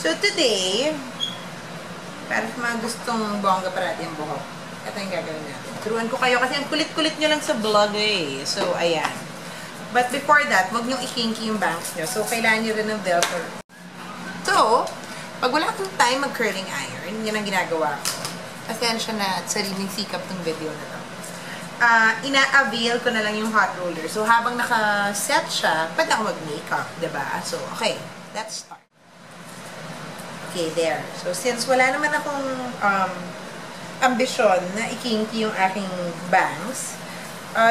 So today, para sa mga gustong bongga parati yung buhok, ito yung gagawin natin. Turuan ko kayo kasi ang kulit-kulit nyo lang sa vlog eh. So, ayan. But before that, huwag nyo i-kinky yung bangs nyo. So, kailangan nyo rin ng velcro. So, pag wala akong time mag-curling iron, yun ang ginagawa ko. Pasensya na at sariling sikap tong video na to. Ina-avail ko na lang yung hot roller. So, habang naka-set siya, pwede ako mag-makeup, diba? So, okay. Let's start. Okay, there. So, since wala naman akong ambisyon na ikinky yung aking bangs,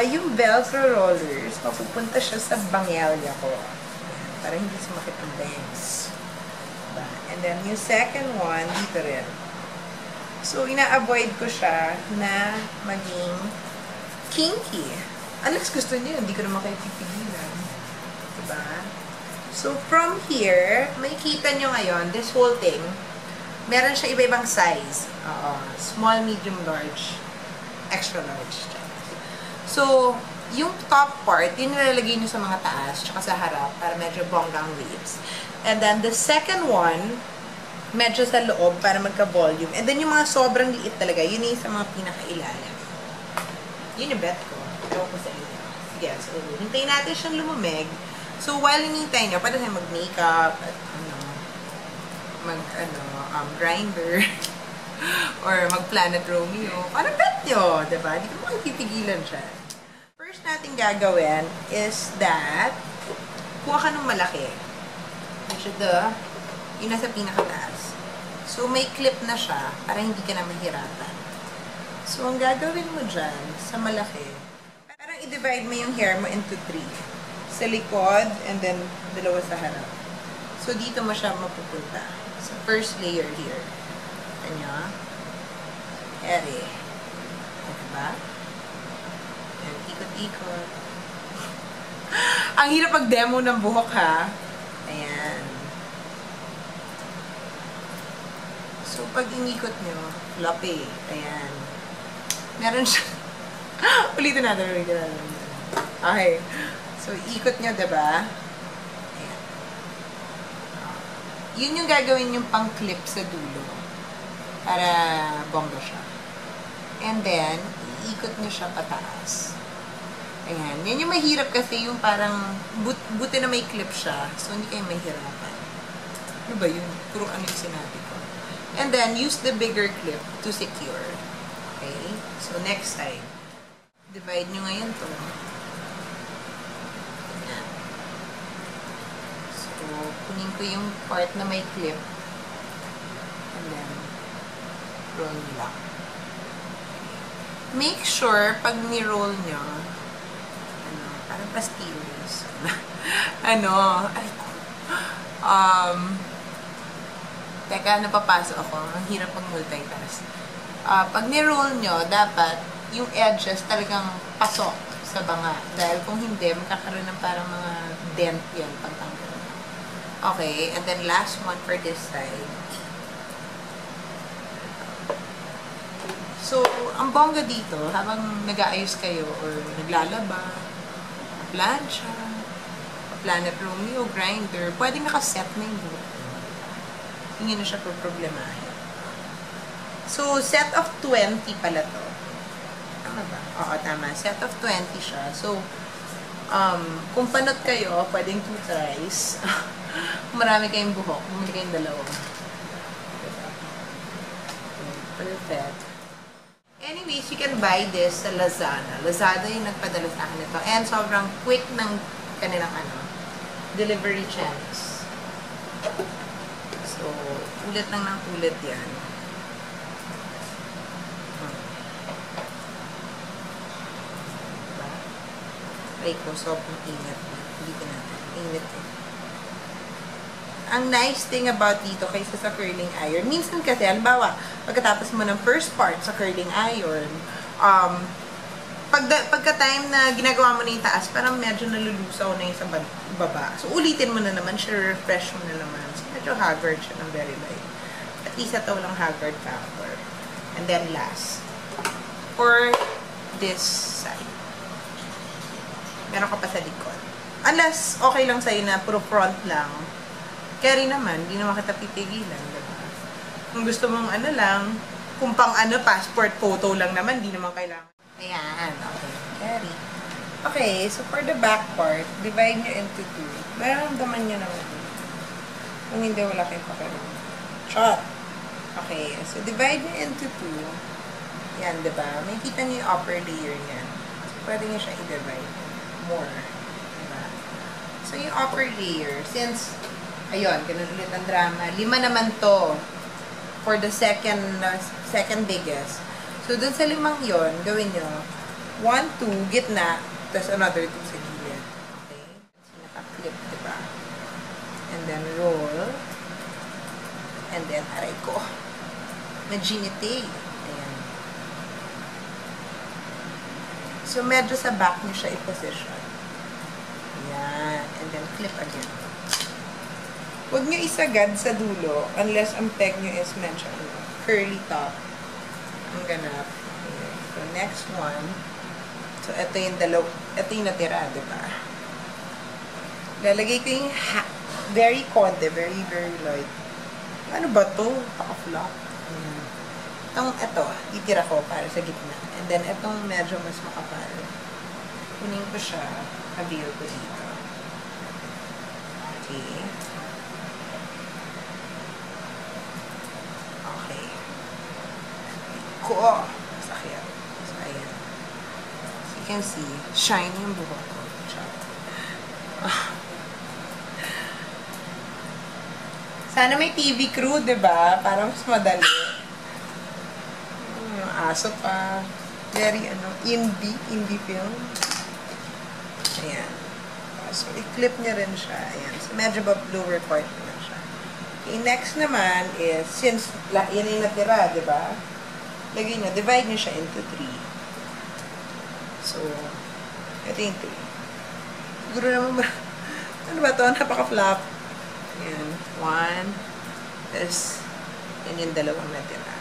yung velcro rollers, mapupunta siya sa bangelya ko. Para hindi sumakit ang bangs. Diba? And then, yung second one, dito rin. So, ina-avoid ko siya na maging kinky. Unless gusto niyo, hindi ko naman kayo pipigilan. Diba? So, from here, makikita nyo ngayon, this whole thing, meron siya iba-ibang size. Small, medium, large, extra large. So, yung top part, yun nilalagay nyo sa mga taas, tsaka sa harap, para medyo bonggang waves. And then, the second one, medyo sa loob, para magka-volume. And then, yung mga sobrang liit talaga, yun yung sa mga pinakailalim. Yun yung bet ko. Ewan ko sa inyo. Sige, so, hintayin natin siyang lumamig. So, while hinihintay nyo, pwede tayo mag-makeup, at grinder, or mag-Planet Romeo. Parang bet nyo, diba? Hindi ko naman pipigilan siya. First natin gagawin is that, kuha ka ng malaki. Which is yung nasa pinakataas. So, may clip na siya, para hindi ka na mahirapan. So, ang gagawin mo dyan, sa malaki, parang i-divide mo yung hair mo into 3. Sa likod, and then dalawa sa harap. So, dito mo siya mapupunta. Sa first layer here. Kanya. Ere. Diba? And ikot-ikot. Ang hirap pag-demo ng buhok, ha? Ayan. So, pag inikot nyo, floppy. Ayan. Meron siya. Ulitin natin. Okay. So, ikot nyo, diba? Ayan. Yun yung gagawin yung pang-clip sa dulo. Para bongga siya. And then, iikot nyo siya pataas. Ayan. Yan yung mahirap kasi yung parang buti na may clip siya. So, hindi kayo mahirapan. Ano ba yun? Puro ano yung sinabi ko. And then, use the bigger clip to secure. Okay? So, next side. Divide nyo ngayon to. So, kunin ko yung part na may clip. And then, roll nyo lang. Make sure, pag ni-roll nyo, parang pastillos. Teka, napapasok ako. Ang hirap pag multitask. Pag ni-roll nyo, dapat yung edges talagang pasok sa banga. Dahil kung hindi, magkakaroon ng parang mga dent yan pagtanggal. Okay, and then last one for this side. So, ang bongga dito, habang nag-aayos kayo or naglalaba, plancha, Planet Romeo, grinder, pwedeng nakaset na yung buhok. Hindi na siya problemahin. So, set of 20 pala to. Tama ba? Oo, tama. Set of 20 siya. So, kung panot kayo, pwedeng 2 tries. Kung marami kayong buhok, bumili kayong dalawa. Perfect. Anyways, you can buy this sa Lazada. Lazada yung nagpadala sa akin nito. And sobrang quick ng kanilang delivery channels. So, ulit lang ng ulit yan. Diba? Try ko, sobrang ingat na. Hindi ko natin. Ingat eh. Ang nice thing about dito kaysa sa curling iron, minsan kasi, halimbawa, pagkatapos mo ng first part sa curling iron, pagka-time na ginagawa mo na yung taas, parang medyo nalulusaw na yung sa baba. So, ulitin mo na naman siya, refresh mo na naman. So, medyo haggard siya ng very light. At least ito walang haggard factor. And then last, for this side. Meron ka pa sa likod. Unless, okay lang sa'yo na puro front lang. Carry naman, hindi naman kita pipigilan, diba? Kung gusto mong ano lang, kung pang ano, passport photo lang naman, hindi naman kailangan. Ayan, okay. Carry. Okay, so for the back part, divide nyo into two. Maramdaman nyo naman. Kung hindi, wala kayong pakiramdam. Shot! Okay, so divide nyo into two. Yan, diba? May kita nyo yung upper layer niyan. So, pwede nyo siya i-divide more. Diba? So, yung upper layer, since, ayun, ganun ulit ang drama. 5 naman to for the second biggest. So, dun sa 5 yon gawin nyo 1, 2, gitna, tapos another 2 sa gilid. Okay? So, naka-flip, diba? And then roll. And then, aray ko. Maginity. Ayan. So, medyo sa back nyo siya i-position. Ayan. And then, flip again. Huwag nyo isagad sa dulo unless ang peg nyo is medyo curly top. Ang ganap. Okay. So, next one. So, ito yung ito yung natira, diba? Lalagay ko yung very konti, very, very light. Ano ba to? Paka-flop. Ito, itira ko para sa gitna. And then, itong medyo mas makapal. Kunin ko siya, avail ko dito. Okay. Okay. Cool. Sakit. So, ayan. So, you can see, shiny yung buhok ko. Sana may TV crew, diba? Para mas madali. Aso pa. Very, indie film. Ayan. So, i-clip niya rin siya. Ayan. So, medyo ba lower part na siya. Okay, next naman is, since yan yung natira, diba? Lagay nyo, divide nyo siya into 3. So, ito yung 3. Siguro naman ba, ano ba ito? Napaka-flop. Ayan. 1. Tapos, yan yung 2 natira.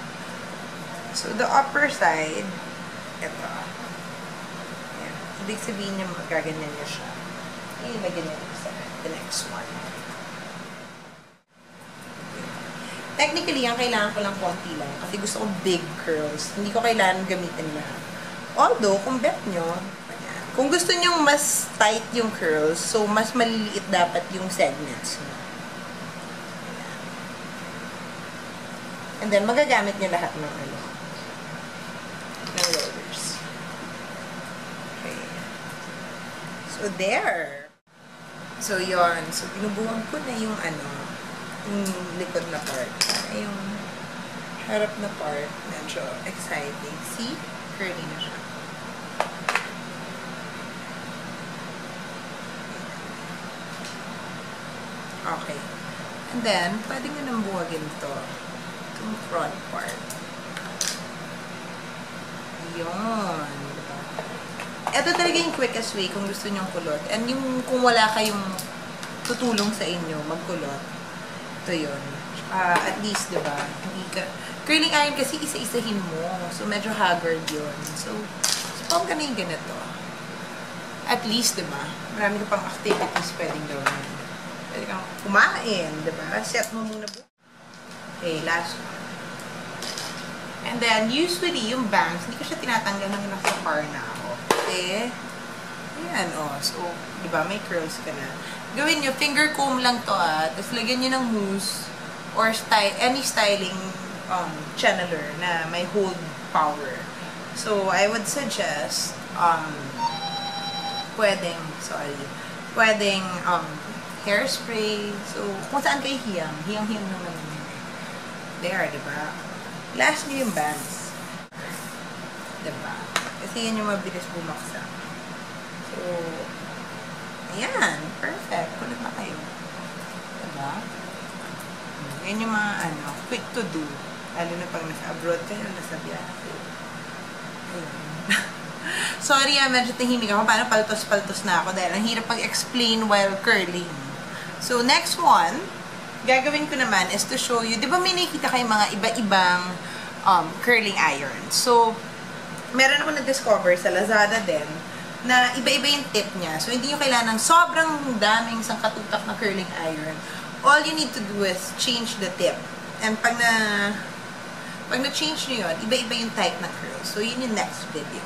So, the upper side, ito. Ayan. Ibig sabihin niya, magaganyan niya siya. Ilagyan niya sa the next one. Technically, ang kailangan ko lang konti lang. Kasi gusto ko big curls. Hindi ko kailangan gamitin lahat. Although, kung bet nyo, ayan. Kung gusto nyo mas tight yung curls, so mas maliliit dapat yung segments nyo. And then, magagamit nyo lahat ng rollers. Okay. So, there. So, yun. So, binubuhan ko na yung yung likod na part. Yung harap na part, medyo exciting. See? Curly na siya. Okay. And then, pwede nyo nang buwagin to. Itong front part. Yun. Diba? Ito talaga yung quickest way kung gusto nyong kulot. And yung kung wala kayong tutulong sa inyo magkulot, ito yun. At least, diba? Curling iron kasi isa-isahin mo. So, medyo haggard yun. So pang ka na yung ganito. At least, diba? Marami ka pang activities pwedeng gawin. Pwede kang kumain, diba? Set mo muna po. Okay, last one. And then, usually, yung bangs, hindi ko siya tinatanggal nang nasa par na ako. Kasi, ayan, So, diba, may curls ka na. Gawin nyo, finger comb lang to, Tapos, lagyan nyo ng mousse or any styling channeler na may hold power. So, I would suggest, pwedeng hairspray. So, kung saan kayo hiyang naman yun. There, diba? Last nyo yung bangs. Diba? Kasi yan yung mabilis bumaksa. So, ayan. Perfect. Kulit na kayo. Diba? Yan yung mga, quick to do. Lalo na pag nasa abroad kayo, nasa biyahe. Ayan. Sorry, medyo tahimik ako. Paano paltos-paltos na ako dahil ang hirap pag-explain while curling. So, next one, gagawin ko naman is to show you, di ba may nakikita kayong mga iba-ibang curling iron. So, meron ako na-discover sa Lazada din na iba-iba yung tip niya. So, hindi nyo kailangan ng sobrang daming sangkatutak na curling iron. all you need to do is change the tip. And pag na-change nyo yun, iba-iba yung type ng curls. So, yun yung next video.